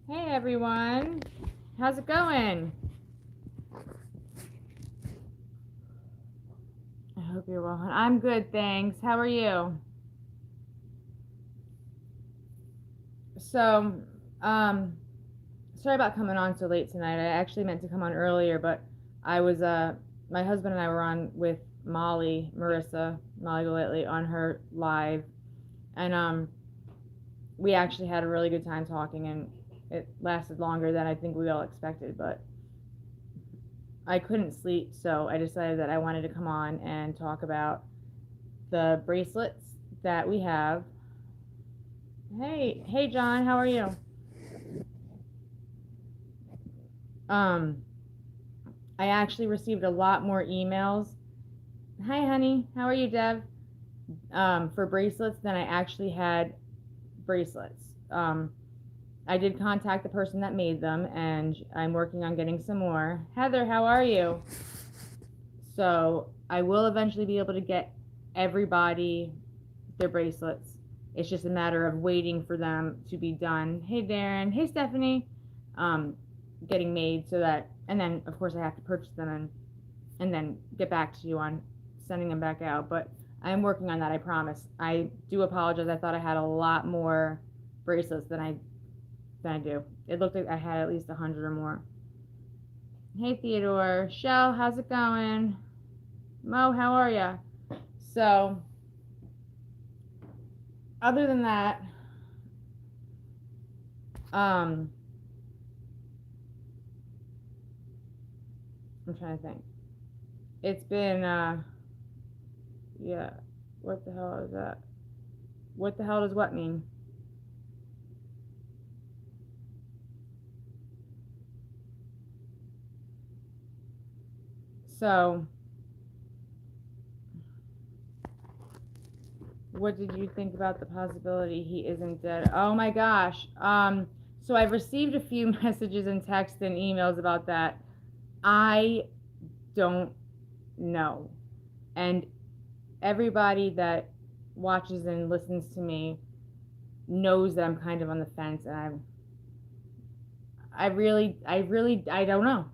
Hey everyone, how's it going? I hope you're well. I'm good, thanks. How are you? So, um, sorry about coming on so late tonight. I actually meant to come on earlier, but I was my husband and I were on with Molly Golightly on her live, and we actually had a really good time talking, and it lasted longer than I think we all expected, but I couldn't sleep, so I decided that I wanted to come on and talk about the bracelets that we have. Hey John, how are you? Um, I actually received a lot more emails. Hi honey, how are you, Dev? For bracelets than I actually had bracelets. I did contact the person that made them, and I'm working on getting some more. Heather, how are you? So I will eventually be able to get everybody their bracelets. It's just a matter of waiting for them to be done. Hey Darren, hey Stephanie, um, getting made so that, and then of course I have to purchase them and then get back to you on sending them back out. But I'm working on that. I promise. I do apologize. I thought I had a lot more bracelets than I do. It looked like I had at least 100 or more. Hey Theodore, Shell, how's it going? Mo, how are ya? So, other than that, um, I'm trying to think. It's been, yeah. What the hell is that? What the hell does what mean? So, what did you think about the possibility he isn't dead? Oh my gosh. So I've received a few messages and texts and emails about that. I don't know. And everybody that watches and listens to me knows that I'm kind of on the fence, and I don't know.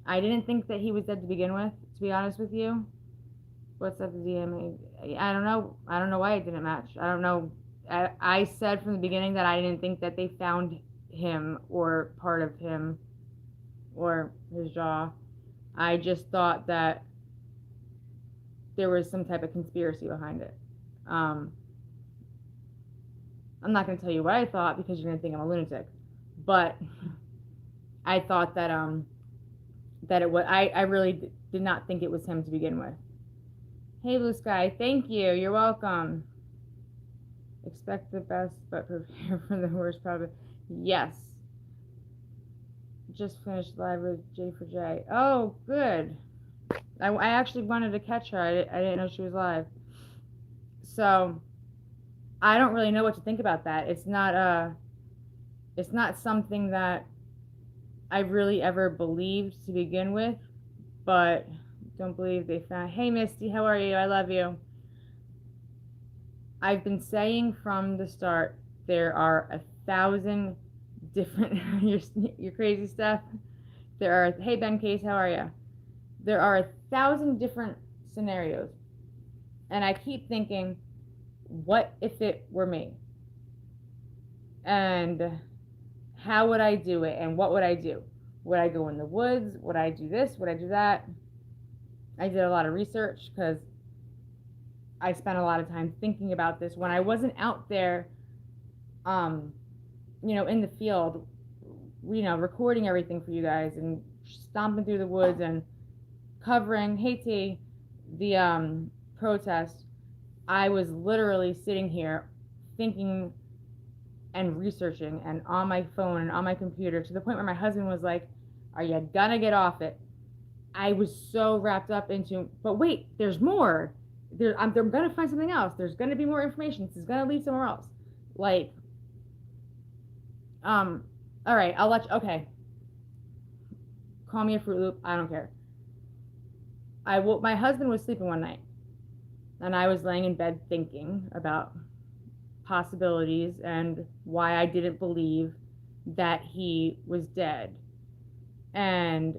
I didn't think that he was dead to begin with, to be honest with you. What's up, DM? I don't know. I don't know why it didn't match. I don't know. I said from the beginning that I didn't think that they found him or part of him or his jaw. I just thought that there was some type of conspiracy behind it. Um, I'm not going to tell you what I thought because you're going to think I'm a lunatic, but I thought that it was. I really did not think it was him to begin with. Hey, Blue Sky, thank you. You're welcome. Expect the best, but prepare for the worst, probably. Yes. Just finished live with J for J. Oh, good. I actually wanted to catch her. I didn't know she was live. So I don't really know what to think about that. It's not something that I really ever believed to begin with, but don't believe they found. Hey Misty, how are you? I love you. I've been saying from the start there are 1,000 different your crazy stuff. There are, hey Ben Case, how are you? There are 1,000 different scenarios, and I keep thinking, what if it were me? And how would I do it? And what would I do? Would I go in the woods? Would I do this? Would I do that? I did a lot of research because I spent a lot of time thinking about this when I wasn't out there, um, in the field, recording everything for you guys and stomping through the woods and covering, hey T, the protest. I was literally sitting here thinking and researching and on my phone and on my computer to the point where my husband was like, are you gonna get off it? I was so wrapped up into, but wait, there's more. They're gonna find something else. There's gonna be more information. This is gonna lead somewhere else. Like, um, all right, I'll let you. Okay, call me a Fruit Loop. I don't care. My husband was sleeping one night, and I was laying in bed thinking about possibilities and why I didn't believe that he was dead. And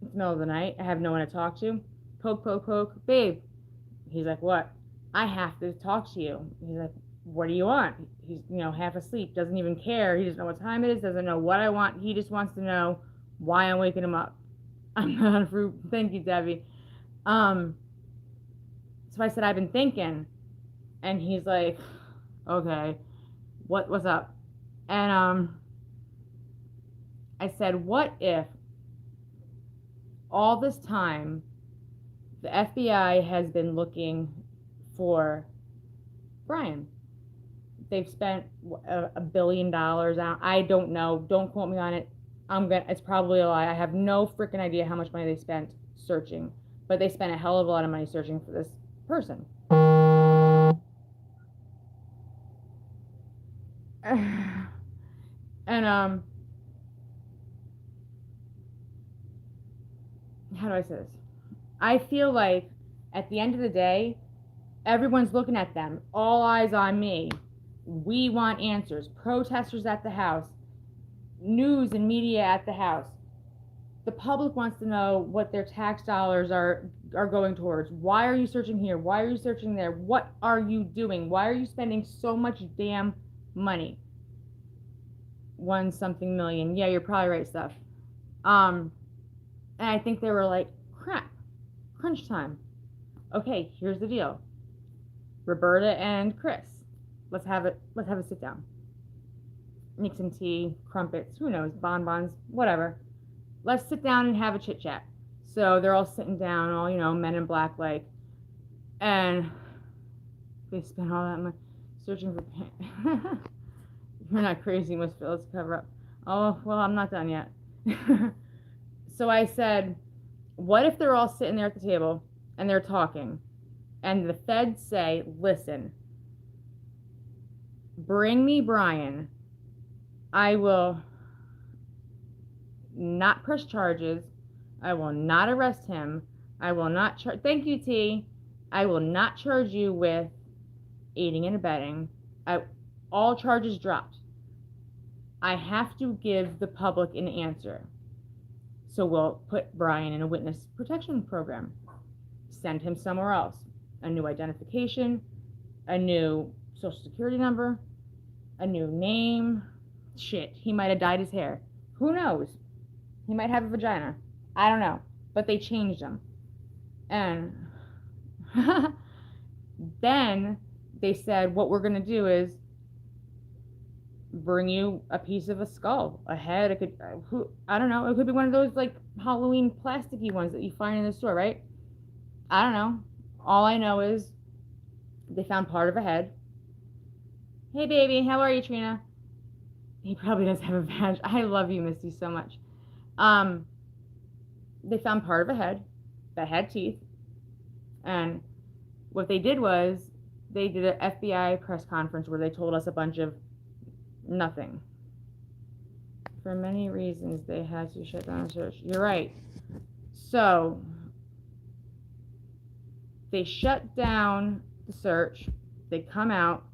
it's the middle of the night. I have no one to talk to. Poke, poke, poke. Babe. He's like, what? I have to talk to you. He's like, what do you want? He's, half asleep. Doesn't even care. He doesn't know what time it is. Doesn't know what I want. He just wants to know why I'm waking him up. I'm not a fruit. Thank you, Debbie. So I said, I've been thinking. And he's like, okay, what's up? And I said, what if all this time the FBI has been looking for Brian? They've spent $1 billion. I don't know. Don't quote me on it. It's probably a lie. I have no freaking idea how much money they spent searching, but they spent a hell of a lot of money searching for this person. And how do I say this? I feel like at the end of the day, everyone's looking at them. All eyes on me. We want answers. Protesters at the house. News and media at the house. The public wants to know what their tax dollars are going towards. Why are you searching here? Why are you searching there? What are you doing? Why are you spending so much damn money? 1-something million. Yeah, you're probably right, Steph. And I think they were like, crap, crunch time. Okay, here's the deal. Roberta and Chris, let's have a sit down. Make some tea, crumpets, who knows, bonbons, whatever. Let's sit down and have a chit chat. So they're all sitting down, all men in black like, and they spent all that money searching for pants. You're not crazy, Miss Phillips, cover up. Oh, well, I'm not done yet. So I said, what if they're all sitting there at the table and they're talking, and the feds say, listen, bring me Brian. I will not press charges. I will not arrest him. I will not charge. Thank you, T. I will not charge you with aiding and abetting. All charges dropped. I have to give the public an answer. So we'll put Brian in a witness protection program. Send him somewhere else. A new identification, a new social security number, a new name. Shit, he might have dyed his hair. Who knows? He might have a vagina. I don't know. But they changed him. And then they said, what we're going to do is bring you a piece of a skull, a head. It could, I don't know. It could be one of those like Halloween plasticky ones that you find in the store, right? I don't know. All I know is they found part of a head. Hey, baby, how are you, Trina? He probably does have a badge. I love you, Misty, so much. They found part of a head that had teeth. And what they did was they did an FBI press conference where they told us a bunch of nothing. For many reasons, they had to shut down the search. You're right. So they shut down the search. They come out.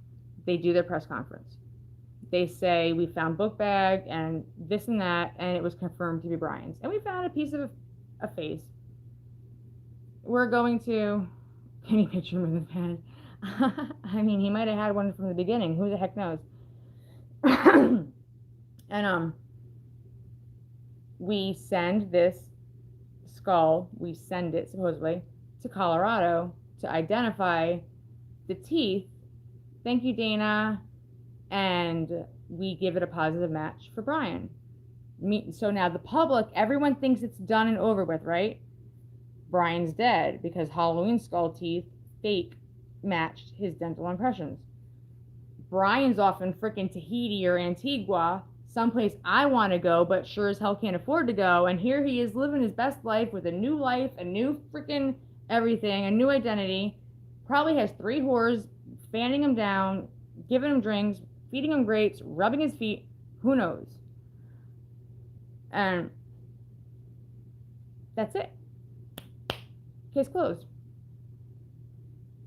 They do their press conference. They say, we found book bag and this and that, and it was confirmed to be Brian's. And we found a piece of a face. We're going to... Can you picture him with his head? I mean, he might have had one from the beginning. Who the heck knows? And we send this skull, we send it supposedly to Colorado to identify the teeth. Thank you, Dana. And we give it a positive match for Brian. So now the public, everyone thinks it's done and over with, right? Brian's dead because Halloween skull teeth fake matched his dental impressions. Brian's off in frickin' Tahiti or Antigua, someplace I want to go, but sure as hell can't afford to go. And here he is living his best life with a new life, a new frickin' everything, a new identity. Probably has 3 whores fanning him down, giving him drinks, feeding him grapes, rubbing his feet. Who knows? And that's it. Case closed.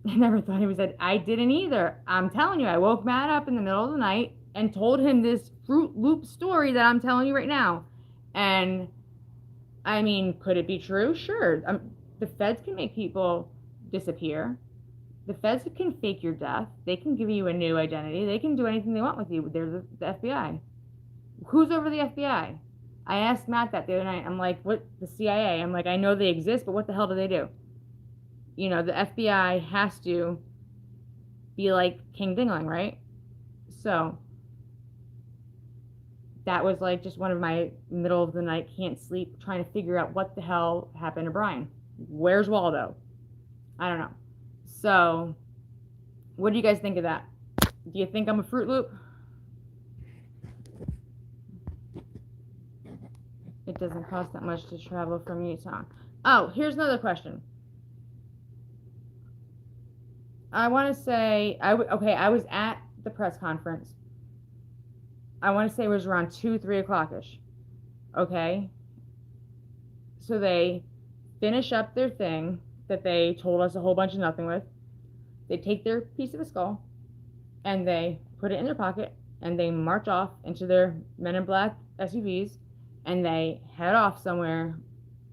I never thought he was dead. I didn't either. I'm telling you, I woke Matt up in the middle of the night and told him this Fruit Loop story that I'm telling you right now. And I mean, could it be true? Sure. The feds can make people disappear. The feds can fake your death. They can give you a new identity. They can do anything they want with you. They're the FBI. Who's over the FBI? I asked Matt that the other night. I'm like, what? The CIA? I'm like, I know they exist, but what the hell do they do? You know, the FBI has to be like King Dingling, right? So that was like just one of my middle of the night, can't sleep, trying to figure out what the hell happened to Brian. Where's Waldo? I don't know. So what do you guys think of that? Do you think I'm a Fruit Loop? It doesn't cost that much to travel from Utah. Oh, here's another question. I want to say, I was at the press conference. I want to say it was around 2, 3 o'clock-ish. Okay? So they finish up their thing that they told us a whole bunch of nothing with. They take their piece of the skull and they put it in their pocket and they march off into their Men in Black SUVs and they head off somewhere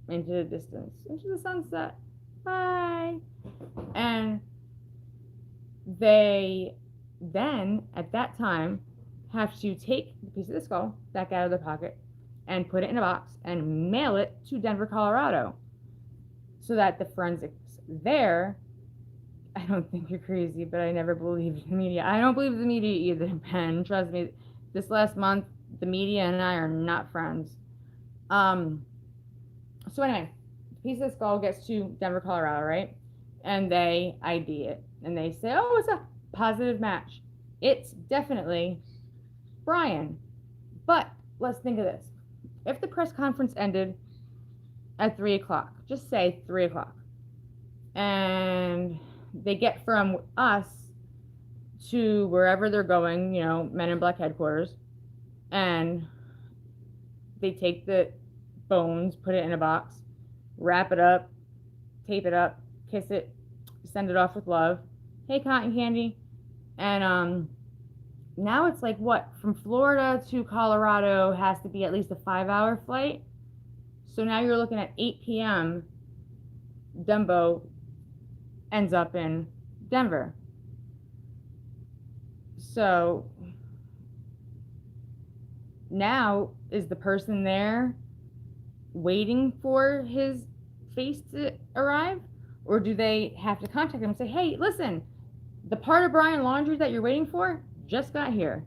into the distance, into the sunset. Bye. And they then, at that time, have to take the piece of the skull back out of their pocket and put it in a box and mail it to Denver, Colorado, so that the forensics there, I don't think you're crazy, but I never believed the media. I don't believe the media either, Ben. Trust me. This last month, the media and I are not friends. So anyway, the piece of the skull gets to Denver, Colorado, right? And they ID it. And they say, oh, it's a positive match. It's definitely Brian. But let's think of this. If the press conference ended at 3 o'clock, just say 3 o'clock, and they get from us to wherever they're going, you know, Men in Black headquarters, and they take the bones, put it in a box, wrap it up, tape it up, kiss it, send it off with love. Hey, Cotton Candy. And now it's like what? From Florida to Colorado has to be at least a 5-hour flight. So now you're looking at 8 p.m. Dumbo ends up in Denver. So now is the person there waiting for his face to arrive? Or do they have to contact him and say, hey, listen, the part of Brian Laundrie that you're waiting for just got here.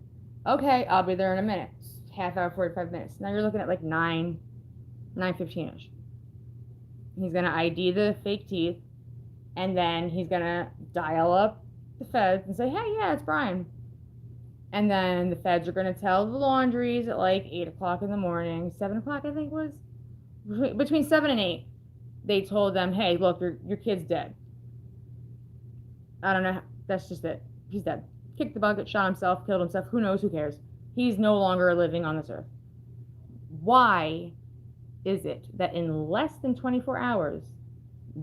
Okay, I'll be there in a minute. Half hour, 45 minutes. Now you're looking at like 9:15-ish. He's going to ID the fake teeth, and then he's going to dial up the feds and say, hey, yeah, it's Brian. And then the feds are going to tell the Laundries at like 8 o'clock in the morning, 7 o'clock I think it was, between 7 and 8, they told them, hey, look, your kid's dead. I don't know. That's just it. He's dead. Kicked the bucket, shot himself, killed himself. Who knows? Who cares? He's no longer living on this earth. Why is it that in less than 24 hours,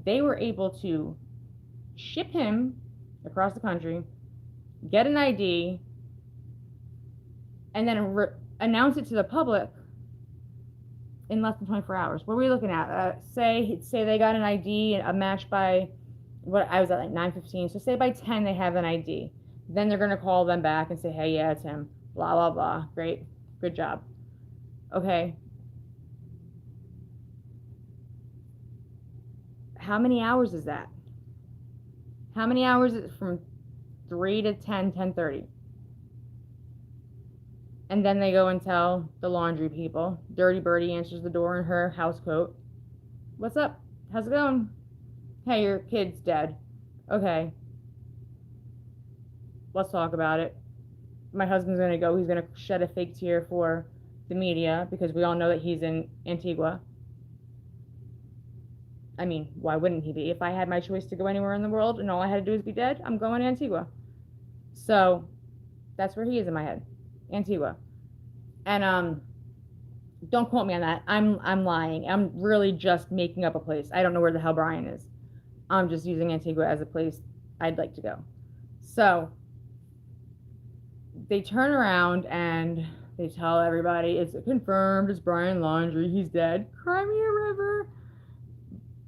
they were able to ship him across the country, get an ID, and then announce it to the public in less than 24 hours? What are we looking at? Say they got an ID, a match by, what I was at like 9:15. So say by 10 they have an ID. Then they're going to call them back and say, hey, yeah, it's him. Blah, blah, blah. Great. Good job. Okay. How many hours is that? How many hours is it from 3 to 10, 10:30? And then they go and tell the laundry people. Dirty Birdie answers the door in her house coat. What's up? How's it going? Hey, your kid's dead. Okay. Let's talk about it. My husband's going to go. He's going to shed a fake tear for the media because we all know that he's in Antigua. I mean, why wouldn't he be? If I had my choice to go anywhere in the world and all I had to do is be dead, I'm going to Antigua. So that's where he is in my head. Antigua. And don't quote me on that. I'm lying. I'm really just making up a place. I don't know where the hell Brian is. I'm just using Antigua as a place I'd like to go. So they turn around and they tell everybody, it's confirmed, it's Brian Laundrie, he's dead. Cry me a river.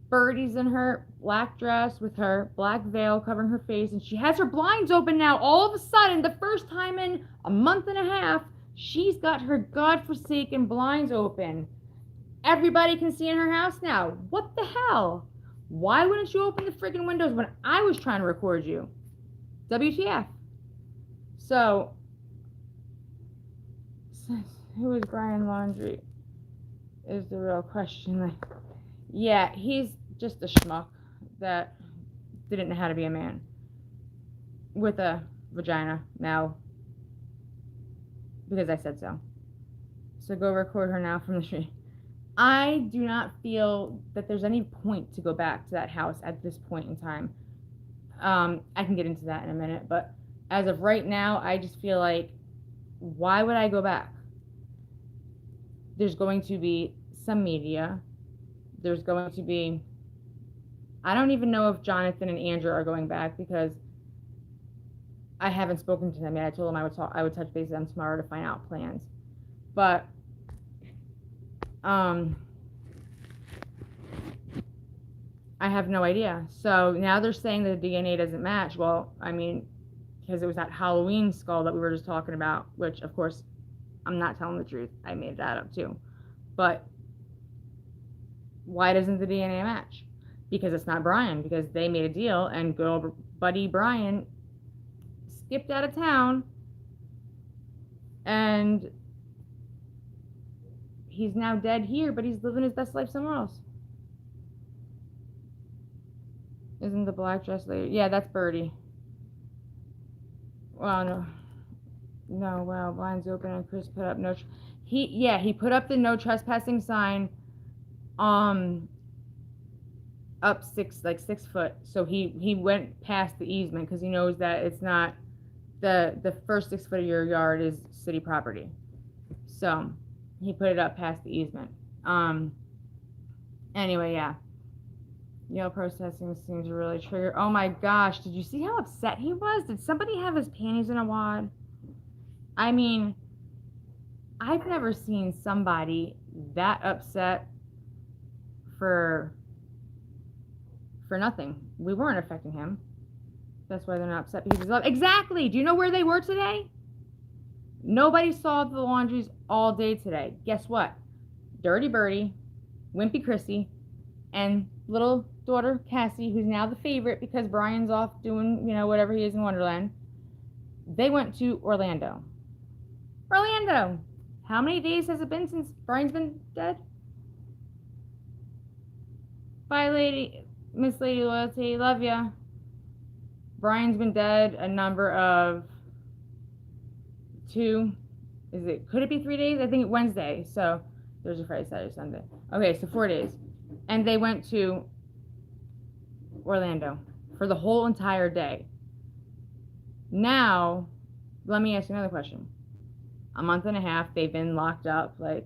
Birdie's in her black dress with her black veil covering her face, and she has her blinds open now. All of a sudden, the first time in a month and a half, she's got her godforsaken blinds open. Everybody can see in her house now. What the hell? Why wouldn't you open the freaking windows when I was trying to record you? WTF? So, who is Brian Laundrie? Is the real question. Yeah, he's just a schmuck that didn't know how to be a man with a vagina now because I said so. So go record her now from the street. I do not feel that there's any point to go back to that house at this point in time. I can get into that in a minute, but as of right now, I just feel like, why would I go back? There's going to be some media. There's going to be, I don't even know if Jonathan and Andrew are going back because I haven't spoken to them yet. I told them I would touch base with them tomorrow to find out plans. But I have no idea. So now they're saying that the DNA doesn't match. Well, I mean, because it was that Halloween skull that we were just talking about, which of course I'm not telling the truth. I made that up too. But why doesn't the DNA match? Because it's not Brian, because they made a deal and good old buddy Brian skipped out of town and he's now dead here, but he's living his best life somewhere else. Isn't the black dress lady? Yeah, that's Birdie. Well, no, well, blinds open and Chris put up he put up the no trespassing sign up 6 foot, so he went past the easement because he knows that it's not the first 6 foot of your yard is city property, so he put it up past the easement. Anyway, yeah, Yale processing seems to really trigger. Oh my gosh, did you see how upset he was? Did somebody have his panties in a wad? I mean, I've never seen somebody that upset for nothing. We weren't affecting him. That's why they're not upset, because he's love. Exactly. Do you know where they were today? Nobody saw the Laundries all day today. Guess what? Dirty Birdie, Wimpy Chrissy, and little daughter Cassie, who's now the favorite because Brian's off doing, whatever he is in Wonderland. They went to Orlando. Orlando! How many days has it been since Brian's been dead? Bye, Miss Lady Loyalty. Love ya. Brian's been dead a number of could it be 3 days? I think Wednesday. So Thursday, Friday, Saturday, Sunday. Okay, so 4 days. And they went to Orlando for the whole entire day. Now, let me ask you another question. A month and a half, they've been locked up like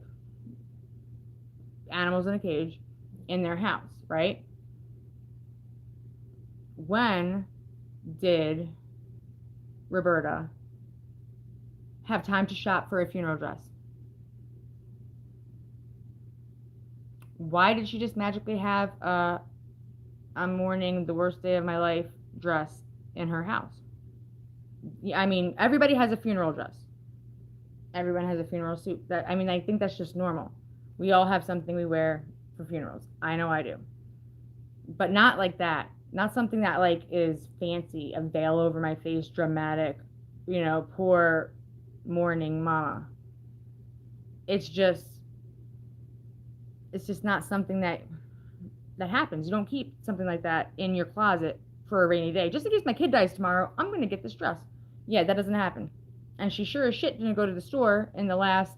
animals in a cage in their house, right? When did Roberta have time to shop for a funeral dress? Why did she just magically have I'm mourning the worst day of my life dress in her house? I mean, everybody has a funeral dress. Everyone has a funeral suit. I think that's just normal. We all have something we wear for funerals. I know I do. But not like that. Not something that is fancy, a veil over my face, dramatic, poor mourning mama. It's just not something that happens. You don't keep something like that in your closet for a rainy day. Just in case my kid dies tomorrow, I'm going to get this dress. Yeah, that doesn't happen. And she sure as shit didn't go to the store in the last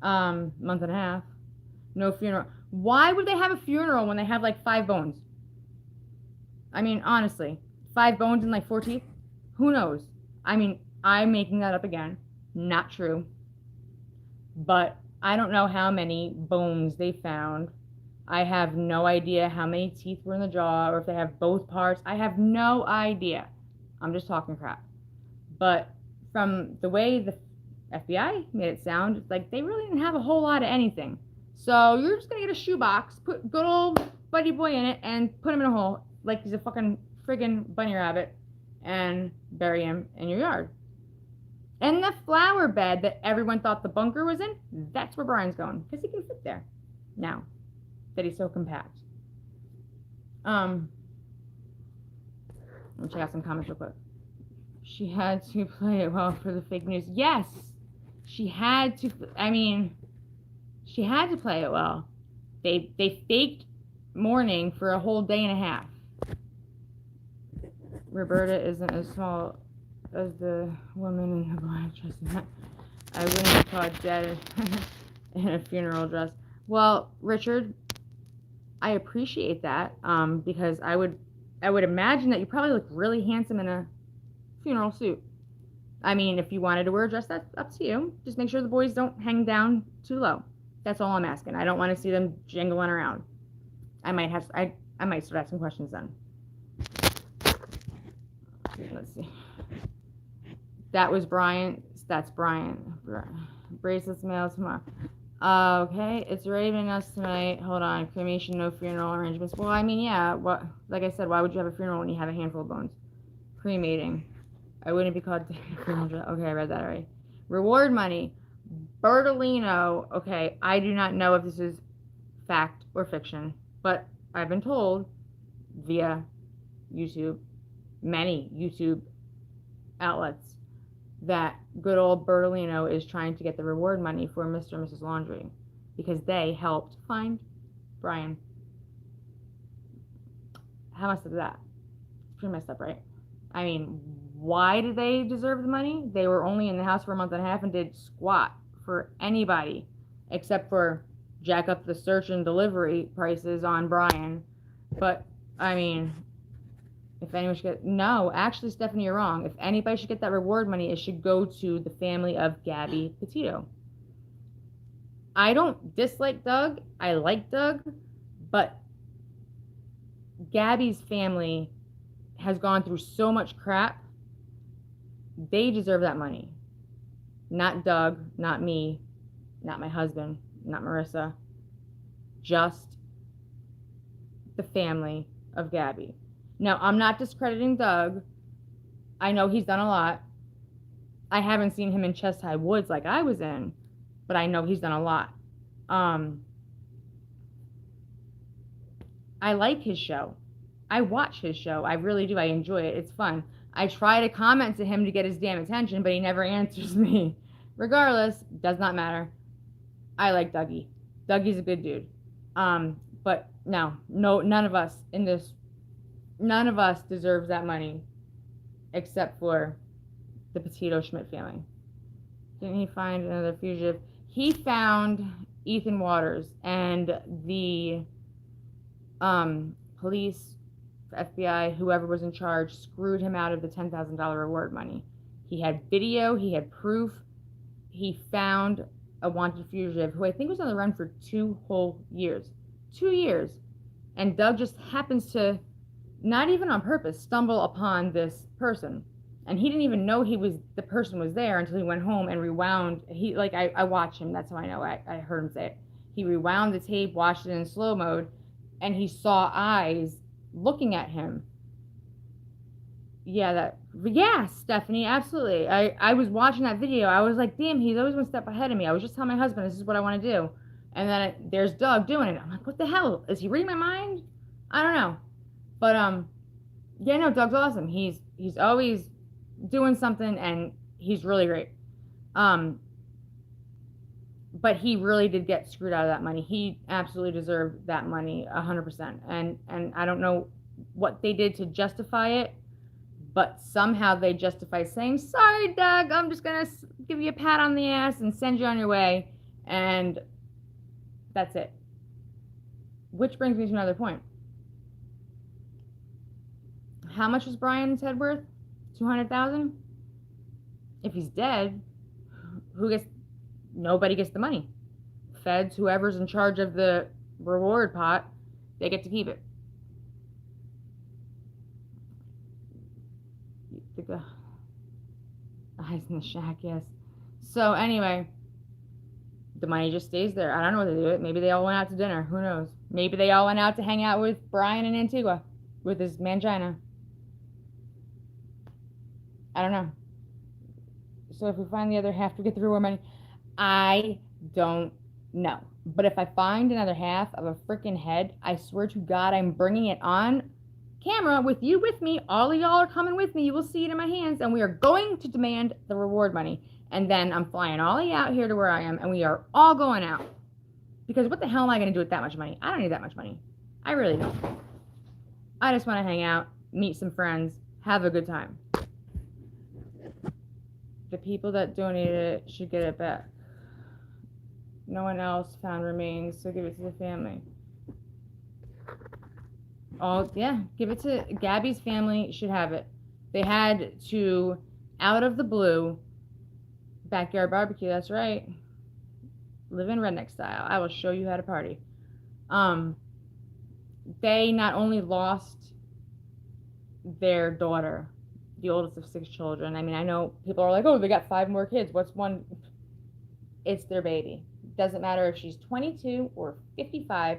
month and a half. No funeral. Why would they have a funeral when they have 5 bones? I mean, honestly, 5 bones and 4 teeth? Who knows? I mean, I'm making that up again. Not true. But I don't know how many bones they found. I have no idea how many teeth were in the jaw or if they have both parts. I have no idea. I'm just talking crap. But from the way the FBI made it sound, it's like they really didn't have a whole lot of anything. So you're just going to get a shoebox, put good old Buddy Boy in it, and put him in a hole like he's a fucking friggin' bunny rabbit and bury him in your yard. And the flower bed that everyone thought the bunker was in, that's where Brian's going because he can fit there now that he's so compact. Let me check out some comments real quick. She had to play it well for the fake news. Yes, she had to. I mean, she had to play it well. They faked mourning for a whole day and a half. Roberta isn't as small as the woman in the black dress. I wouldn't be caught dead in a funeral dress. Well, Richard, I appreciate that because I would imagine that you probably look really handsome in a funeral suit. I mean, if you wanted to wear a dress, that's up to you. Just make sure the boys don't hang down too low. That's all I'm asking. I don't want to see them jingling around. I might start asking questions then. Let's see. That was Brian. That's Brian. Bracelets mail tomorrow. Okay, it's already been announced tonight. Hold on. Cremation, no funeral arrangements. Well, I mean, yeah. What? Like I said, why would you have a funeral when you have a handful of bones? Cremating. I wouldn't be called funeral. Okay, I read that already. Reward money. Bertolino. Okay, I do not know if this is fact or fiction, but I've been told via YouTube, many YouTube outlets, that good old Bertolino is trying to get the reward money for Mr. and Mrs. Laundrie because they helped find Brian. How messed up is that? It's pretty messed up, right? I mean, why did they deserve the money? They were only in the house for a month and a half and did squat for anybody except for jack up the search and delivery prices on Brian. But, I mean, if anyone should get... No, actually, Stephanie, you're wrong. If anybody should get that reward money, it should go to the family of Gabby Petito. I don't dislike Doug. I like Doug. But Gabby's family has gone through so much crap. They deserve that money. Not Doug, not me, not my husband, not Marissa. Just the family of Gabby. Now, I'm not discrediting Doug. I know he's done a lot. I haven't seen him in Chest High Woods like I was in, but I know he's done a lot. I like his show. I watch his show. I really do. I enjoy it. It's fun. I try to comment to him to get his damn attention, but he never answers me. Regardless, does not matter. I like Dougie. Dougie's a good dude. But no, none of us deserves that money except for the Petito Schmidt family. Didn't he find another fugitive? He found Ethan Waters, and the police, FBI, whoever was in charge, screwed him out of the $10,000 reward money. He had video, he had proof. He found a wanted fugitive who I think was on the run for 2 whole years. 2 years. And Doug just happens to, not even on purpose, stumble upon this person. And he didn't even know the person was there until he went home and rewound. I watch him, that's how I know. I heard him say it. He rewound the tape, watched it in slow mode, and he saw eyes looking at him. Yeah, Stephanie, absolutely. I was watching that video. I was like, damn, he's always one step ahead of me. I was just telling my husband, this is what I want to do. And then there's Doug doing it. I'm like, what the hell? Is he reading my mind? I don't know. But, yeah, no, Doug's awesome. He's always doing something, and he's really great. But he really did get screwed out of that money. He absolutely deserved that money 100%. And I don't know what they did to justify it, but somehow they justify saying, sorry, Doug, I'm just going to give you a pat on the ass and send you on your way. And that's it. Which brings me to another point. How much was Brian's head worth? $200,000? If he's dead, nobody gets the money. Feds, whoever's in charge of the reward pot, they get to keep it. The eyes in the shack, yes. So anyway, the money just stays there. I don't know what to do with it. Maybe they all went out to dinner. Who knows? Maybe they all went out to hang out with Brian in Antigua with his mangina. I don't know. So if we find the other half, we get the reward money. I don't know. But if I find another half of a freaking head, I swear to God, I'm bringing it on camera with you with me. All of y'all are coming with me. You will see it in my hands. And we are going to demand the reward money. And then I'm flying all of you out here to where I am. And we are all going out. Because what the hell am I going to do with that much money? I don't need that much money. I really don't. I just want to hang out, meet some friends, have a good time. The people that donated it should get it back. No one else found remains, so give it to the family. Oh, yeah, give it to Gabby's family, should have it. They had to, out of the blue, backyard barbecue, that's right. Live in redneck style. I will show you how to party. They not only lost their daughter, the oldest of 6 children. I mean, I know people are like, oh, they got 5 more kids. What's one? It's their baby. Doesn't matter if she's 22 or 55.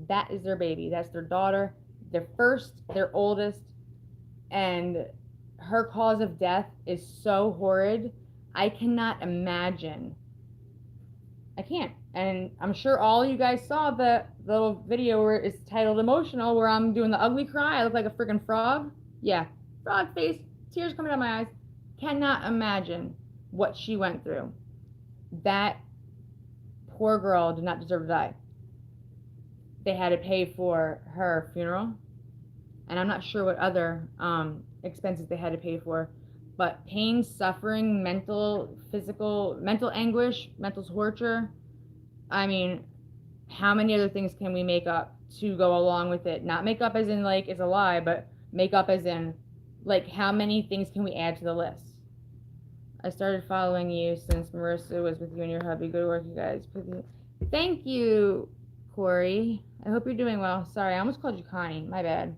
That is their baby. That's their daughter. Their first, their oldest. And her cause of death is so horrid. I cannot imagine. I can't. And I'm sure all you guys saw the little video where it's titled Emotional, where I'm doing the ugly cry. I look like a freaking frog. Yeah. Frog face. Tears coming out of my eyes. Cannot imagine what she went through. That poor girl did not deserve to die. They had to pay for her funeral. And I'm not sure what other expenses they had to pay for. But pain, suffering, mental, physical, mental anguish, mental torture. I mean, how many other things can we make up to go along with it? Not make up as in like it's a lie, but make up as in like how many things can we add to the list? I started following you since Marissa was with you and your hubby. Good work, you guys. Thank you, Corey. I hope you're doing well. Sorry, I almost called you Connie. My bad.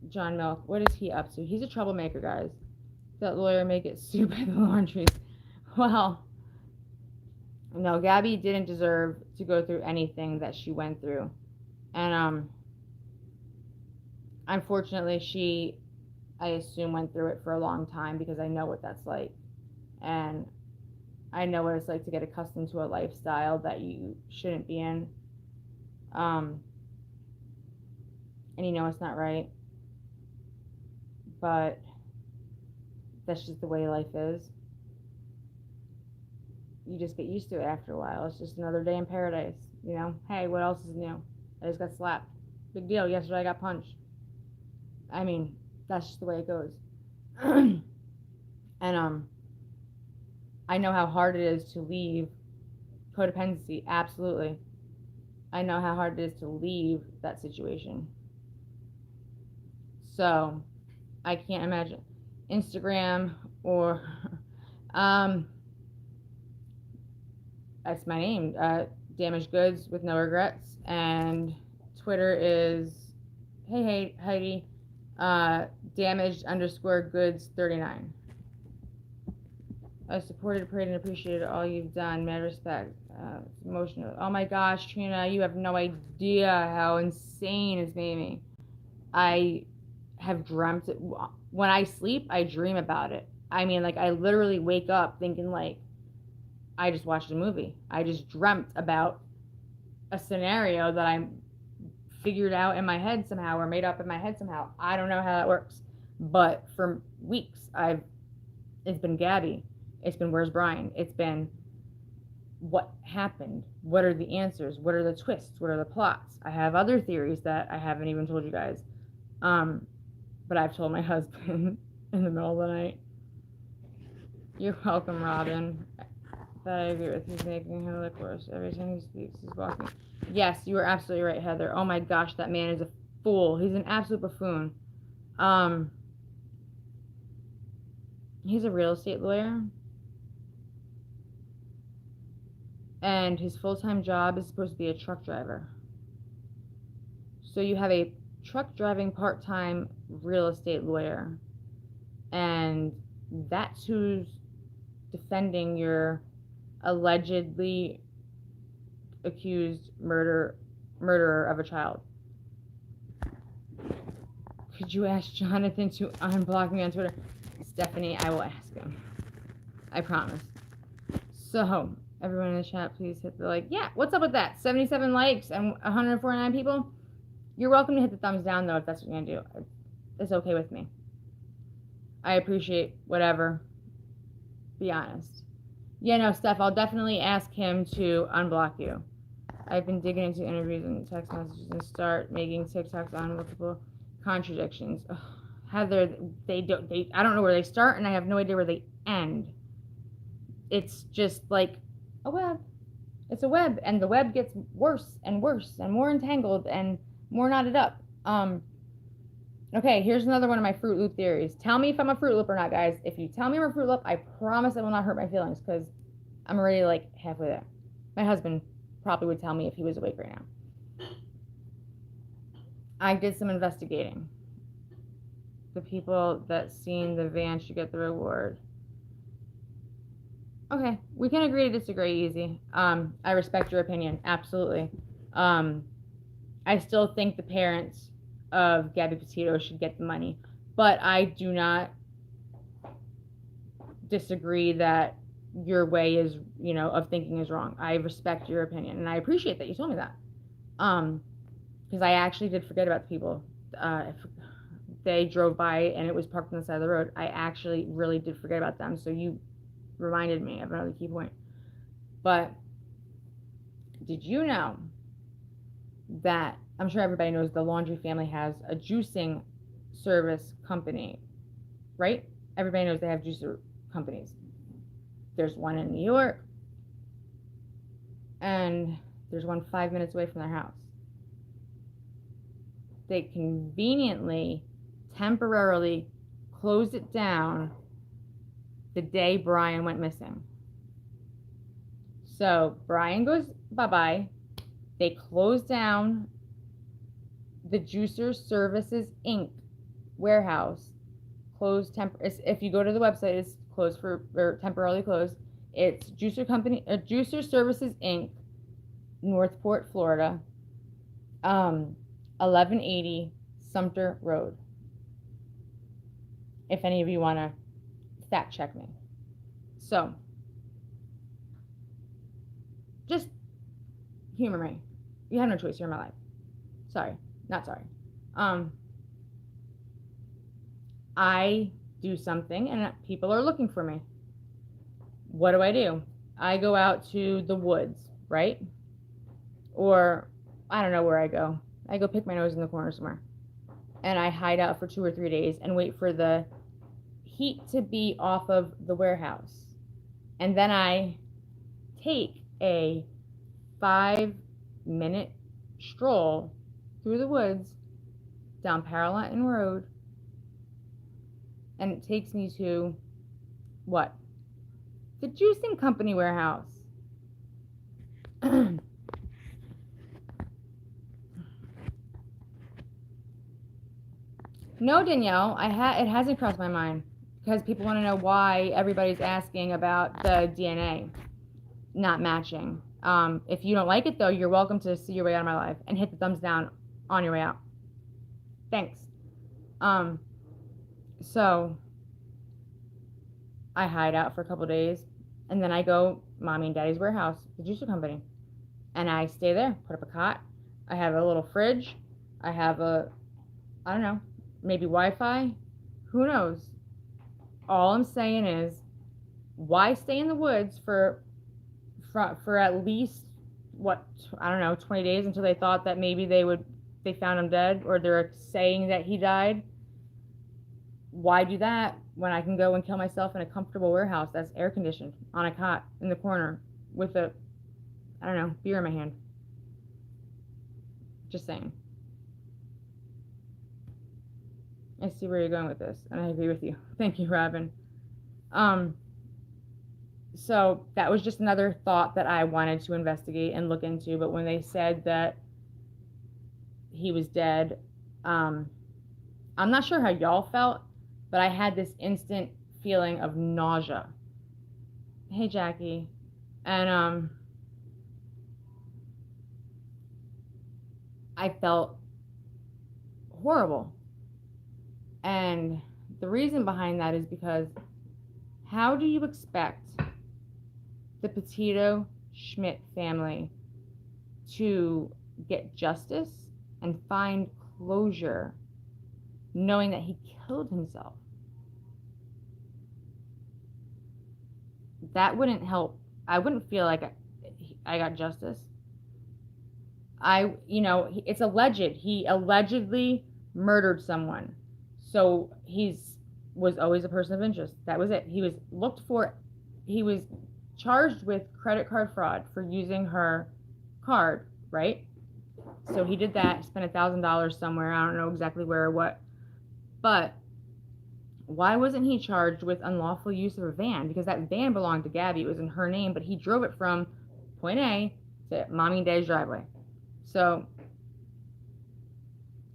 John Milk, what is he up to? He's a troublemaker, guys. That lawyer may get sued by the Laundries. Well, no, Gabby didn't deserve to go through anything that she went through. And unfortunately, she, I assume, went through it for a long time because I know what that's like. And I know what it's like to get accustomed to a lifestyle that you shouldn't be in. And you know it's not right. But that's just the way life is. You just get used to it after a while. It's just another day in paradise, you know? Hey, what else is new? I just got slapped. Big deal. Yesterday I got punched. I mean, that's just the way it goes. And I know how hard it is to leave codependency. Absolutely. I know how hard it is to leave that situation. So I can't imagine Instagram or that's my name, Damaged Goods with No Regrets, and Twitter is hey Heidi, damaged_goods39. I supported, prayed, and appreciated all you've done. Mad respect. It's emotional. Oh my gosh, Trina, you have no idea how insane it's made me. I have dreamt it. When I sleep, I dream about it. I mean, like, I literally wake up thinking, like, I just watched a movie. I just dreamt about a scenario that I figured out in my head somehow or made up in my head somehow. I don't know how that works. But for weeks, it's been Gabby. It's been where's Brian? It's been what happened? What are the answers? What are the twists? What are the plots? I have other theories that I haven't even told you guys. But I've told my husband in the middle of the night. You're welcome, Robin. That I agree with. He's making him look worse. Every time he speaks, he's walking. Yes, you are absolutely right, Heather. Oh my gosh, that man is a fool. He's an absolute buffoon. He's a real estate lawyer. and his full-time job is supposed to be a truck driver. So you have a truck driving part-time real estate lawyer, and that's who's defending your allegedly accused murderer of a child. Could you ask Jonathan to unblock me on Twitter? Stephanie, I will ask him. I promise. So, everyone in the chat, please hit the like. Yeah, what's up with that? 77 likes and 149 people? You're welcome to hit the thumbs down, though, if that's what you're going to do. It's okay with me. I appreciate whatever. Be honest. Yeah, no, Steph, I'll definitely ask him to unblock you. I've been digging into interviews and text messages and start making TikToks on multiple contradictions. Ugh, Heather, I don't know where they start, and I have no idea where they end. It's just like a web. It's a web, and the web gets worse and worse and more entangled and more knotted up. Okay, here's another one of my Fruit Loop theories. Tell me if I'm a Fruit Loop or not, guys. If you tell me I'm a Fruit Loop, I promise I will not hurt my feelings, because I'm already like halfway there. My husband probably would tell me if he was awake right now. I did some investigating. The people that seen the van should get the reward. Okay, we can agree to disagree, easy. I respect your opinion, absolutely. I still think the parents of Gabby Petito should get the money, but I do not disagree that your way is, of thinking is wrong. I respect your opinion, and I appreciate that you told me that. Because I actually did forget about the people. If they drove by and it was parked on the side of the road, I actually really did forget about them. So you reminded me of another key point. But did you know that, I'm sure everybody knows, the Laundrie family has a juicing service company, right? Everybody knows they have juicer companies. There's one in New York, and there's one 5 minutes away from their house. They conveniently, temporarily closed it down the day Brian went missing. So Brian goes bye-bye. They closed down the Juicer Services Inc. warehouse. Closed if you go to the website, it's closed or temporarily closed. It's Juicer Services Inc. Northport, Florida. 1180 Sumter Road. If any of you want to fact check me. So, just humor me. You have no choice. You're in my life. Sorry. Not sorry. I do something and people are looking for me. What do? I go out to the woods, right? Or I don't know where I go. I go pick my nose in the corner somewhere. And I hide out for 2 or 3 days and wait for the heat to be off of the warehouse. And then I take a 5-minute stroll through the woods down Parallon Road, and it takes me to what? The juicing company warehouse. No, Danielle, it hasn't crossed my mind, because people want to know why everybody's asking about the DNA not matching. If you don't like it, though, you're welcome to see your way out of my life and hit the thumbs down on your way out. Thanks. So I hide out for a couple days, and then I go mommy and daddy's warehouse, the juicer company, and I stay there, put up a cot. I have a little fridge. I have I don't know, maybe Wi-Fi. Who knows? All I'm saying is, why stay in the woods for at least, what, I don't know, 20 days until they thought that maybe they found him dead, or they're saying that he died? Why do that when I can go and kill myself in a comfortable warehouse that's air conditioned on a cot in the corner with a, I don't know, beer in my hand? Just saying. I see where you're going with this, and I agree with you. Thank you, Robin. So that was just another thought that I wanted to investigate and look into. But when they said that he was dead, I'm not sure how y'all felt, but I had this instant feeling of nausea. Hey, Jackie. And I felt horrible. And the reason behind that is because how do you expect the Petito Schmidt family to get justice and find closure knowing that he killed himself? That wouldn't help. I wouldn't feel like I got justice. It's alleged. He allegedly murdered someone. So was always a person of interest. That was it. He was charged with credit card fraud for using her card, right? So he did that, spent $1,000 somewhere. I don't know exactly where or what. But why wasn't he charged with unlawful use of a van? Because that van belonged to Gabby. It was in her name, but he drove it from point A to Mommy and Daddy's driveway. So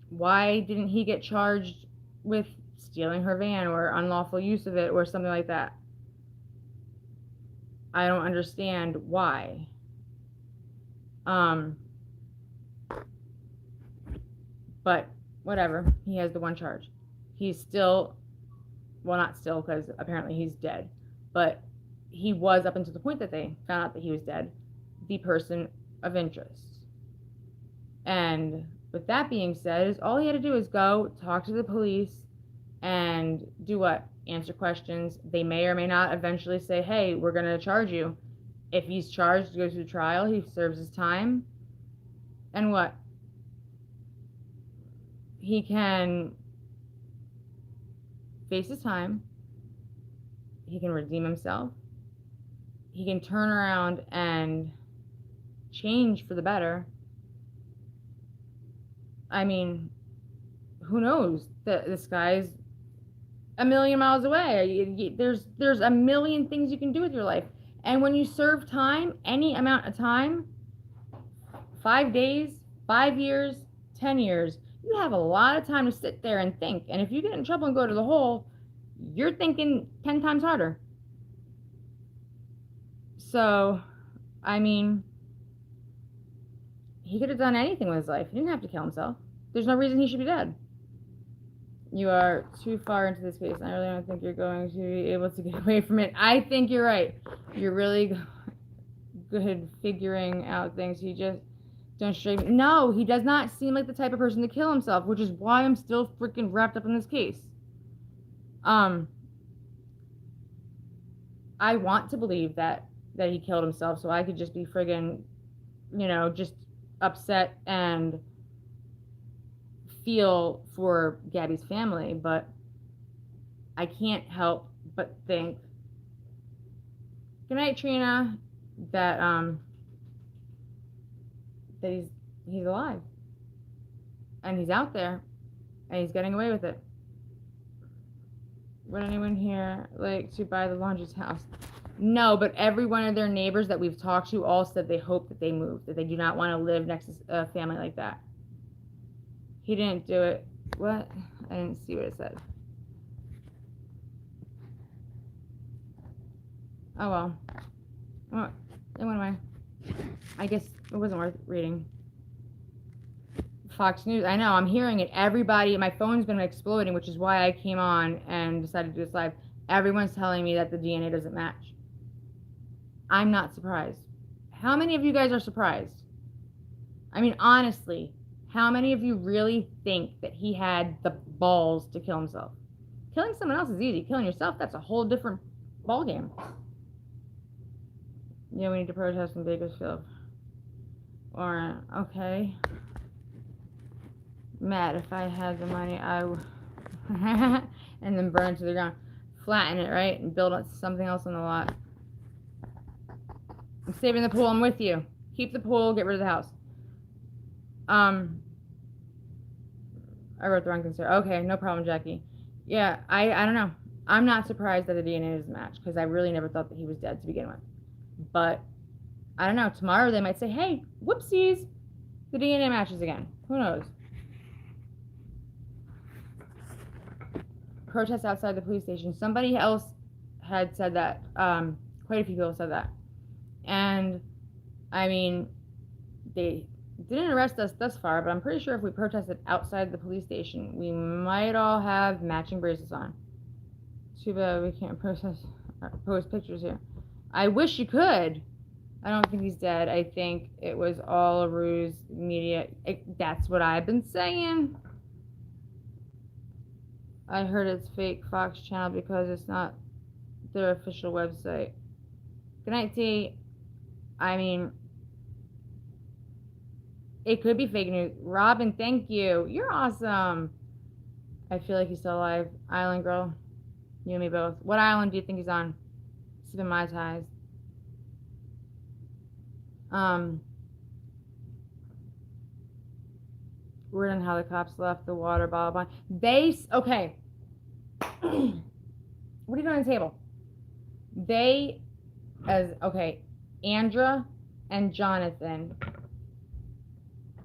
why didn't he get charged with stealing her van or unlawful use of it or something like that? I don't understand why. But whatever. He has the one charge. He's still, well, not still, because apparently he's dead, but he was, up until the point that they found out that he was dead, the person of interest. And with that being said, is all he had to do is go talk to the police and do what? Answer questions. They may or may not eventually say, hey, we're going to charge you. If he's charged, he goes to trial, he serves his time, and what? He can face his time. He can redeem himself. He can turn around and change for the better. I mean, who knows? This guy's a million miles away. There's a million things you can do with your life. And when you serve time, any amount of time, 5 days, 5 years, 10 years, you have a lot of time to sit there and think. And if you get in trouble and go to the hole, you're thinking 10 times harder. So, I mean, he could have done anything with his life. He didn't have to kill himself. There's no reason he should be dead. You are too far into this case. I really don't think you're going to be able to get away from it. I think you're right. You're really good figuring out things. You just don't straight. No, he does not seem like the type of person to kill himself, which is why I'm still freaking wrapped up in this case. I want to believe that he killed himself so I could just be friggin', just upset and feel for Gabby's family, but I can't help but think, good night, Trina, that he's alive and he's out there and he's getting away with it. Would anyone here like to buy the Laundrie's house? No, but every one of their neighbors that we've talked to all said they hope that they move, that they do not want to live next to a family like that. He didn't do it. What? I didn't see what it said. Oh well. What am I guess it wasn't worth reading. Fox News. I know, I'm hearing it. Everybody, my phone's been exploding, which is why I came on and decided to do this live. Everyone's telling me that the DNA doesn't match. I'm not surprised. How many of you guys are surprised? I mean, honestly, how many of you really think that he had the balls to kill himself? Killing someone else is easy. Killing yourself, that's a whole different ballgame. Yeah, we need to protest in Bakersfield. Or, okay. Matt, if I had the money, I would. And then burn it to the ground. Flatten it, right? And build something else on the lot. I'm saving the pool. I'm with you. Keep the pool. Get rid of the house. I wrote the wrong concern. Okay, no problem, Jackie. Yeah, I don't know. I'm not surprised that the DNA doesn't match, because I really never thought that he was dead to begin with. But I don't know. Tomorrow they might say, hey, whoopsies, the DNA matches again. Who knows? Protests outside the police station. Somebody else had said that. Quite a few people said that. And, I mean, they didn't arrest us thus far, but I'm pretty sure if we protested outside the police station, we might all have matching bracelets on. Too bad we can't post pictures here. I wish you could. I don't think he's dead. I think it was all a ruse, media. That's what I've been saying. I heard it's fake Fox channel because it's not their official website. Good night, T. I mean, it could be fake news. Robin, thank you. You're awesome. I feel like he's still alive. Island girl. You and me both. What island do you think he's on? Sipping Mai Tais. Word on how the cops left the water bottle behind. Okay. What are you doing on the table? Andra and Jonathan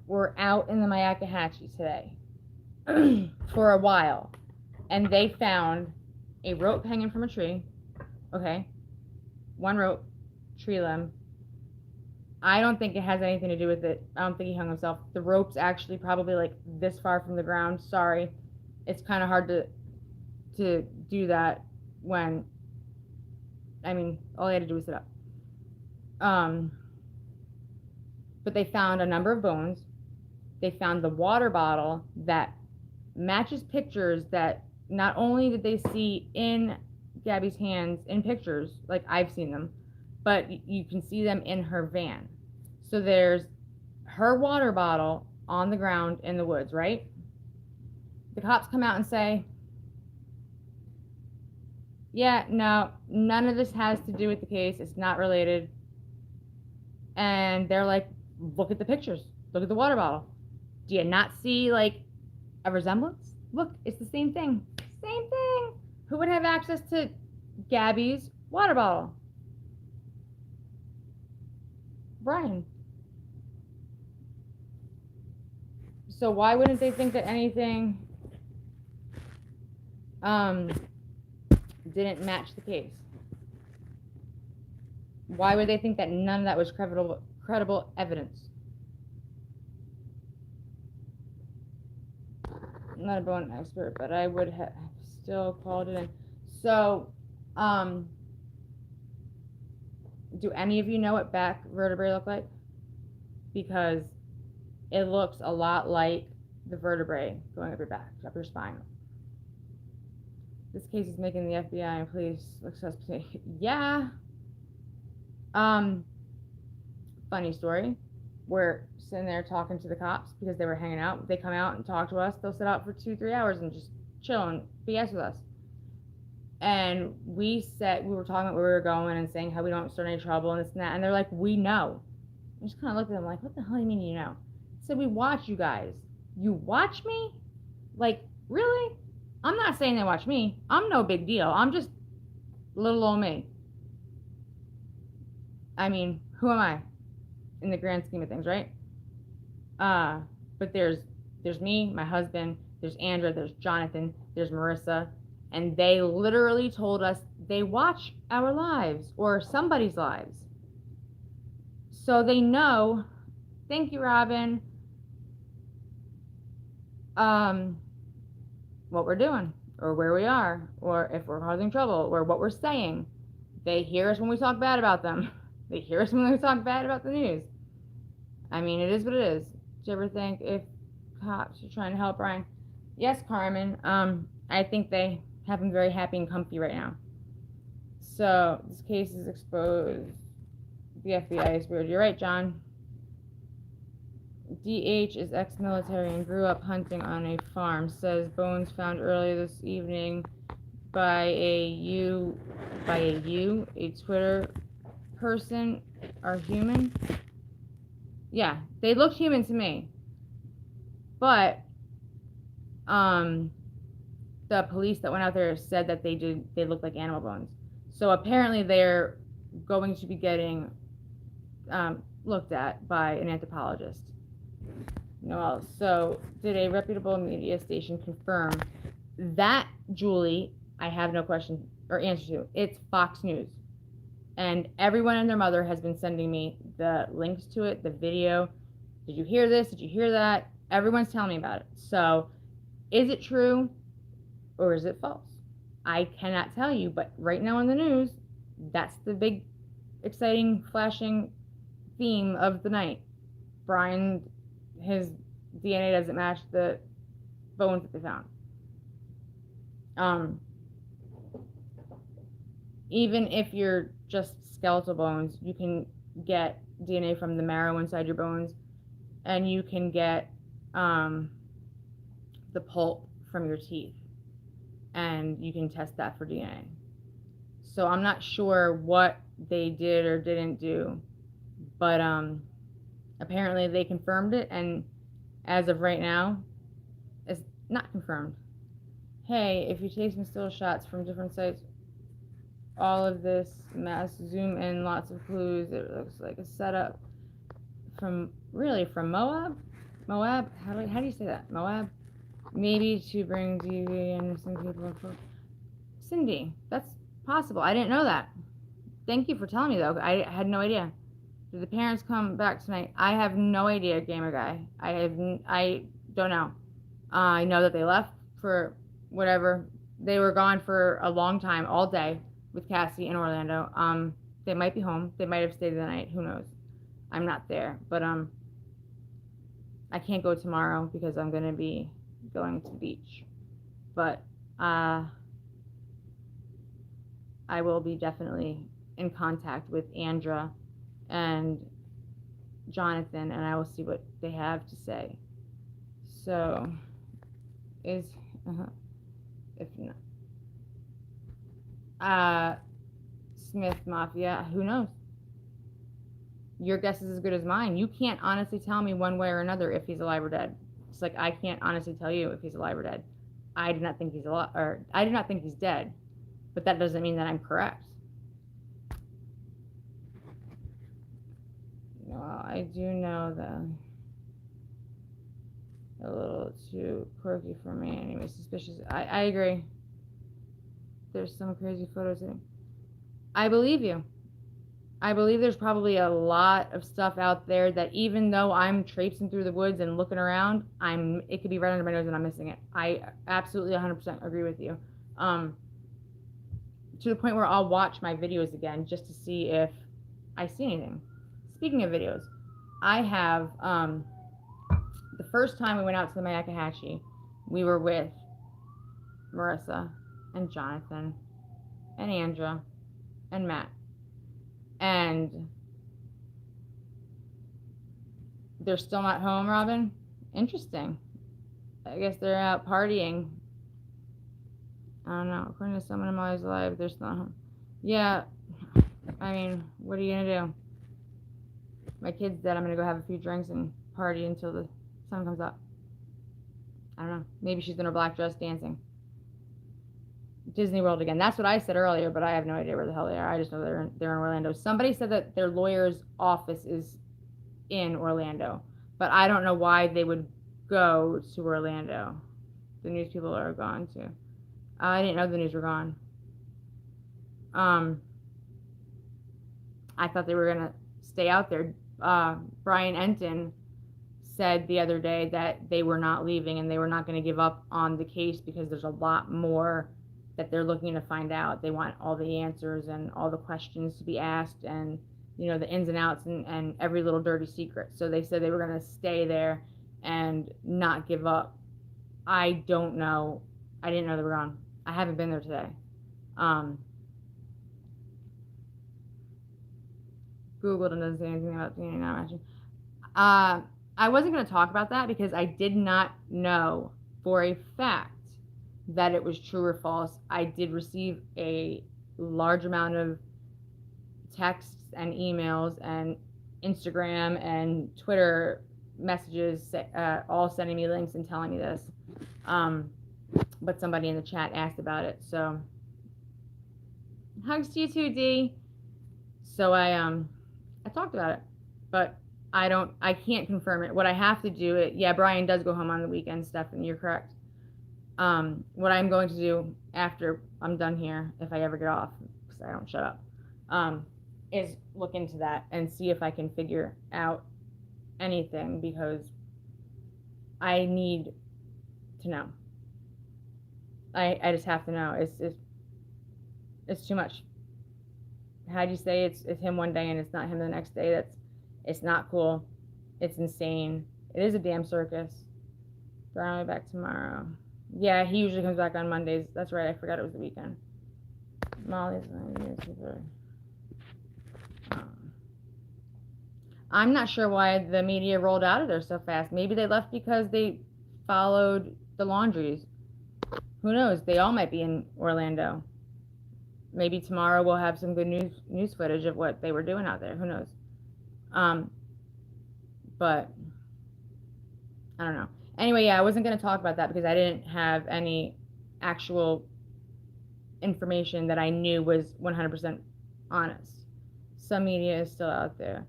were out in the Myakkahatchee today for a while, and they found a rope hanging from a tree. Okay. One rope, tree limb. I don't think it has anything to do with it. I don't think he hung himself. The rope's actually probably like this far from the ground. Sorry. It's kind of hard to do that when, I mean, all he had to do was sit up. But they found a number of bones. They found the water bottle that matches pictures that not only did they see in Gabby's hands in pictures, like I've seen them, but you can see them in her van. So there's her water bottle on the ground in the woods, right? The cops come out and say, yeah, no, none of this has to do with the case. It's not related. And they're like, look at the pictures. Look at the water bottle. Do you not see, like, a resemblance? Look, it's the same thing. Same thing. Who would have access to Gabby's water bottle? Brian. So why wouldn't they think that anything didn't match the case? Why would they think that none of that was credible evidence? I'm not a bone expert, but I would have still called it in. So, do any of you know what back vertebrae look like? Because it looks a lot like the vertebrae going up your back, up your spine. This case is making the FBI and police look suspect. Yeah. Funny story. We're sitting there talking to the cops because they were hanging out. They come out and talk to us. They'll sit out for 2-3 hours and just chill and BS with us. And we were talking about where we were going and saying how we don't start any trouble and this and that. And they're like, we know. I just kind of looked at them like, what the hell do you mean you know? I said, we watch you guys. You watch me? Like, really? I'm not saying they watch me. I'm no big deal. I'm just little old me. I mean, who am I in the grand scheme of things, right? But there's me, my husband, there's Andra, there's Jonathan, there's Marissa, and they literally told us they watch our lives or somebody's lives. So they know, thank you, Robin, what we're doing or where we are or if we're causing trouble or what we're saying. They hear us when we talk bad about them. They hear us when we talk bad about the news. I mean, it is what it is. Do you ever think if cops are trying to help Brian? Yes, Carmen. I think they have him very happy and comfy right now. So this case is exposed. The FBI is weird. You're right, John. DH is ex-military and grew up hunting on a farm. Says bones found earlier this evening by a Twitter person are human. Yeah, they look human to me. But the police that went out there said that they looked like animal bones. So apparently they're going to be getting looked at by an anthropologist. Noel, so did a reputable media station confirm that, Julie? I have no question or answer to. It's Fox News. And everyone and their mother has been sending me the links to it, the video. Did you hear this? Did you hear that? Everyone's telling me about it. So is it true or is it false? I cannot tell you, but right now on the news, that's the big, exciting, flashing theme of the night. Brian, his DNA doesn't match the bones that they found. Even if you're just skeletal bones, you can get DNA from the marrow inside your bones, and you can get the pulp from your teeth, and you can test that for DNA. So I'm not sure what they did or didn't do, but apparently they confirmed it, and as of right now, it's not confirmed. Hey, if you take some still shots from different sites, all of this mass zoom in, lots of clues. It looks like a setup from Moab. How do you say that? Moab? Maybe to bring TV and some people. Cindy, that's possible. I didn't know that. Thank you for telling me though. I had no idea. Did the parents come back tonight? I have no idea, gamer guy. I don't know. I know that they left for whatever. They were gone for a long time, all day, with Cassie in Orlando. They might be home. They might have stayed the night. Who knows? I'm not there, but I can't go tomorrow because I'm gonna be going to the beach. But I will be definitely in contact with Andra and Jonathan, and I will see what they have to say. So, if not, Smith Mafia, who knows? Your guess is as good as mine. You can't honestly tell me one way or another if he's alive or dead. It's like I can't honestly tell you if he's alive or dead. I do not think he's alive, or I do not think he's dead, but that doesn't mean that I'm correct. Well, I do know that a little too quirky for me. Anyway, suspicious. I agree. There's some crazy photos. I believe you. I believe there's probably a lot of stuff out there that even though I'm traipsing through the woods and looking around, it could be right under my nose and I'm missing it. I absolutely 100% agree with you. To the point where I'll watch my videos again just to see if I see anything. Speaking of videos, I have, the first time we went out to the Mayakahatchee, we were with Marissa and Jonathan and Andra and Matt. And they're still not home, Robin? Interesting. I guess they're out partying. I don't know. According to someone I'm always alive, they're still not home. Yeah. I mean, what are you going to do? My kid's dead. I'm going to go have a few drinks and party until the sun comes up. I don't know. Maybe she's in her black dress dancing. Disney World again. That's what I said earlier, but I have no idea where the hell they are. I just know they're in Orlando. Somebody said that their lawyer's office is in Orlando, but I don't know why they would go to Orlando. The news people are gone too. I didn't know the news were gone. I thought they were gonna stay out there. Brian Enton said the other day that they were not leaving and they were not going to give up on the case because there's a lot more that they're looking to find out. They want all the answers and all the questions to be asked and, you know, the ins and outs and every little dirty secret. So they said they were going to stay there and not give up. I don't know. I didn't know they were gone. I haven't been there today. Googled and doesn't say anything about DNA not matching. I wasn't going to talk about that because I did not know for a fact that it was true or false. I did receive a large amount of texts and emails and Instagram and Twitter messages all sending me links and telling me this. but somebody in the chat asked about it. So hugs to you too, D. So I talked about it, but I can't confirm it. What I have to do, yeah, Brian does go home on the weekend, Stephanie, you're correct. What I'm going to do after I'm done here, if I ever get off, because I don't shut up, is look into that and see if I can figure out anything, because I need to know. I just have to know. It's too much. How do you say it's him one day and it's not him the next day? It's not cool. It's insane. It is a damn circus. Brian will be back tomorrow. Yeah, he usually comes back on Mondays. That's right. I forgot it was the weekend. Molly's I'm not sure why the media rolled out of there so fast. Maybe they left because they followed the Laundries. Who knows? They all might be in Orlando. Maybe tomorrow we'll have some good news footage of what they were doing out there. Who knows? But I don't know. Anyway, yeah, I wasn't going to talk about that because I didn't have any actual information that I knew was 100% honest. Some media is still out there.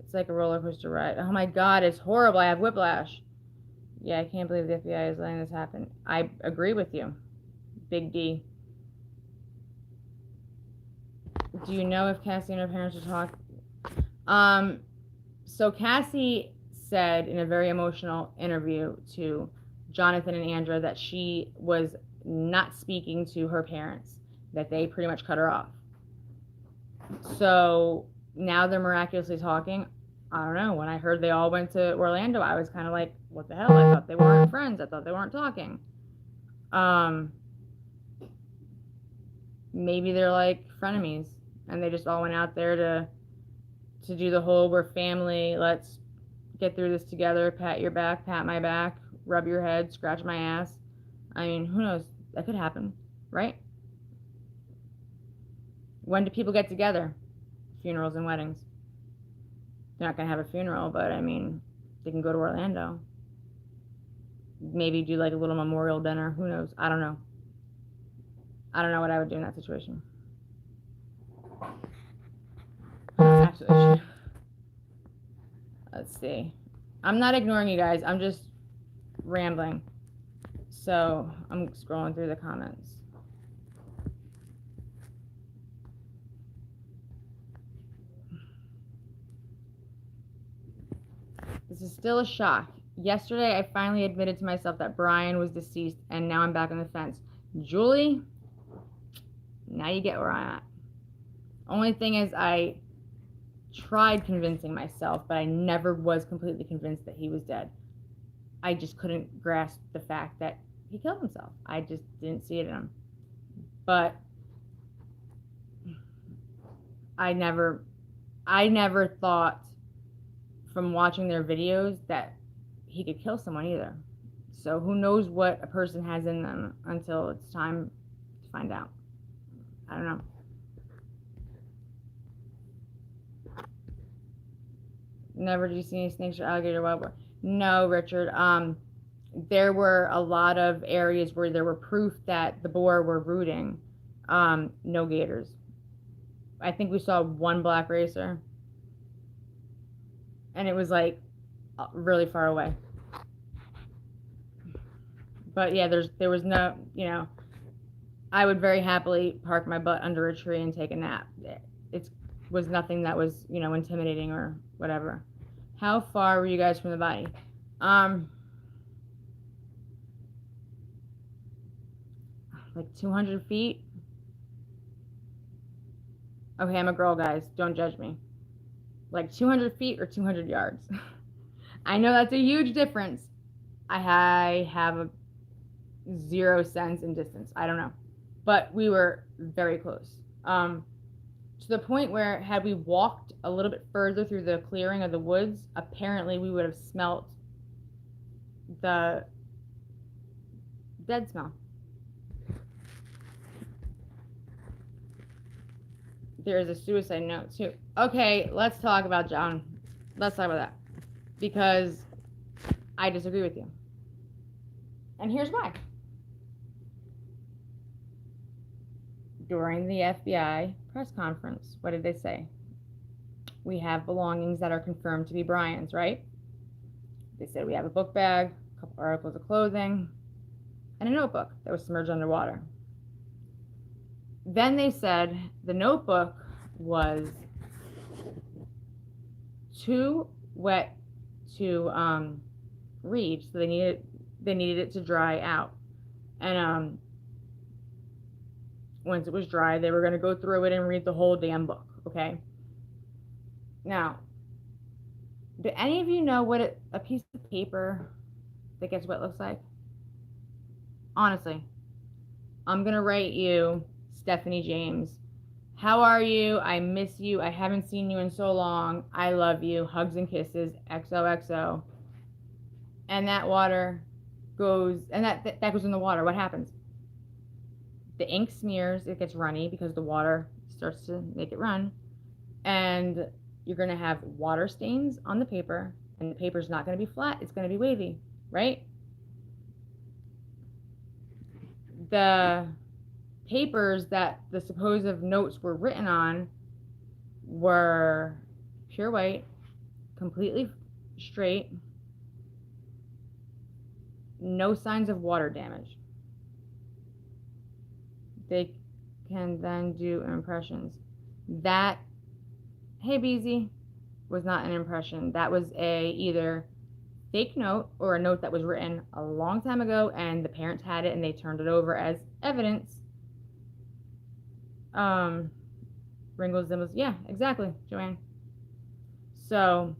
It's like a roller coaster ride. Oh my God, it's horrible. I have whiplash. Yeah, I can't believe the FBI is letting this happen. I agree with you. Big D. Do you know if Cassie and her parents are talking? So Cassie said in a very emotional interview to Jonathan and Andra that she was not speaking to her parents, that they pretty much cut her off. So now they're miraculously talking. I don't know. When I heard they all went to Orlando, I was kind of like, what the hell? I thought they weren't friends. I thought they weren't talking. Maybe they're like frenemies and they just all went out there to do the whole we're family, let's get through this together, pat your back, pat my back, rub your head, scratch my ass. I mean, who knows? That could happen, right? When do people get together? Funerals and weddings. They're not going to have a funeral, but I mean, they can go to Orlando. Maybe do like a little memorial dinner. Who knows? I don't know. I don't know what I would do in that situation. Actually, let's see. I'm not ignoring you guys. I'm just rambling. So I'm scrolling through the comments. This is still a shock. Yesterday, I finally admitted to myself that Brian was deceased, and now I'm back on the fence. Julie, now you get where I'm at. Only thing is, I tried convincing myself, but I never was completely convinced that he was dead. I just couldn't grasp the fact that he killed himself. I just didn't see it in him. But I never thought from watching their videos that he could kill someone either. So who knows what a person has in them until it's time to find out. I don't know. Never did you see any snakes or alligator wild boar? No, Richard. There were a lot of areas where there were proof that the boar were rooting. No gators. I think we saw one black racer. And it was like really far away. But yeah, there was no, I would very happily park my butt under a tree and take a nap. It was nothing that was, intimidating or whatever. How far were you guys from the body? Like 200 feet. Okay, I'm a girl, guys. Don't judge me. Like 200 feet or 200 yards. I know that's a huge difference. I have a 0 sense in distance. I don't know. But we were very close. To the point where had we walked a little bit further through the clearing of the woods, apparently we would have smelt the dead smell. There is a suicide note too. Okay, let's talk about John. Let's talk about that. Because I disagree with you. And here's why. during the FBI press conference, what did they say? We have belongings that are confirmed to be Brian's, right? They said we have a book bag, a couple articles of clothing, and a notebook that was submerged underwater. Then they said the notebook was too wet to read, so they needed it to dry out. And once it was dry, they were going to go through it and read the whole damn book. Okay. Now, do any of you know what a piece of paper that gets wet looks like? Honestly, I'm going to write you, Stephanie James. How are you? I miss you. I haven't seen you in so long. I love you. Hugs and kisses. XOXO. And that water goes, and that goes in the water. What happens? The ink smears. It gets runny because the water starts to make it run. And you're going to have water stains on the paper. And the paper's not going to be flat. It's going to be wavy, right? The papers that the supposed notes were written on were pure white, completely straight, no signs of water damage. They can then do impressions. That, hey Beezy, was not an impression. That was either fake note or a note that was written a long time ago and the parents had it and they turned it over as evidence. Ringles and yeah, exactly, Joanne. So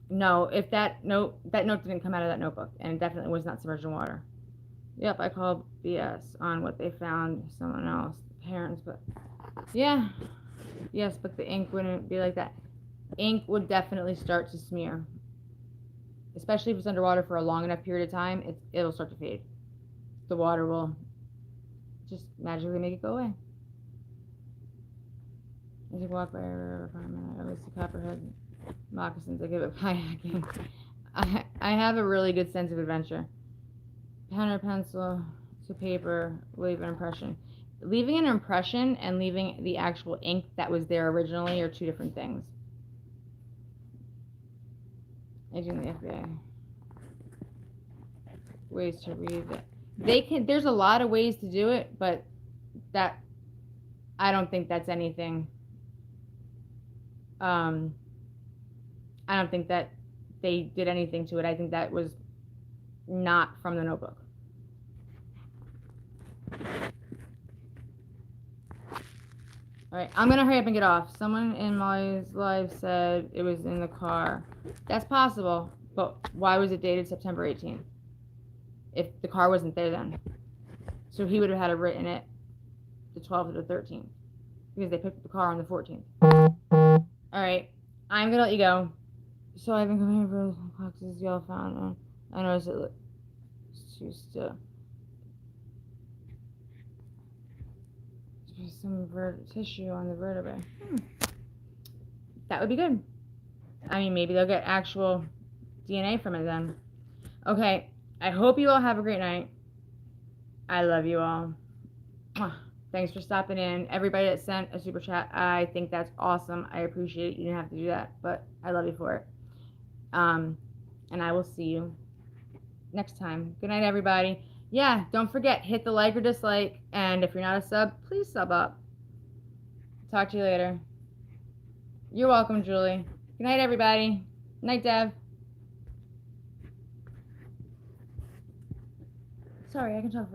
no, if that note didn't come out of that notebook, and it definitely was not submerged in water. Yep, I called BS on what they found. Someone else, parents, but yeah, yes, but the ink wouldn't be like that. Ink would definitely start to smear, especially if it's underwater for a long enough period of time. It'll start to fade. The water will just magically make it go away. As you walk by a river farm, I always see copperhead moccasins. I give it kayaking. I have a really good sense of adventure. Pen or pencil to paper, leave an impression. Leaving an impression and leaving the actual ink that was there originally are two different things. Agent of the FBI. Ways to read it. There's a lot of ways to do it, but that, I don't think that's anything. I don't think that they did anything to it. I think that was not from the notebook. All right, I'm gonna hurry up and get off. Someone in Molly's live said it was in the car. That's possible, but why was it dated September 18th? If the car wasn't there then. So he would have had it written it the 12th or the 13th because they picked up the car on the 14th. All right, I'm gonna let you go. So I've been coming here for boxes y'all found. I noticed it looks too still. There's some tissue on the vertebrae. That would be good. I mean, maybe they'll get actual DNA from it then. Okay, I hope you all have a great night. I love you all. Thanks for stopping in. Everybody that sent a super chat, I think that's awesome. I appreciate it. You didn't have to do that, but I love you for it. And I will see you next time. Good night, everybody. Yeah, don't forget, hit the like or dislike. And if you're not a sub, please sub up. Talk to you later. You're welcome, Julie. Good night, everybody. Night, Dev. Sorry, I can talk.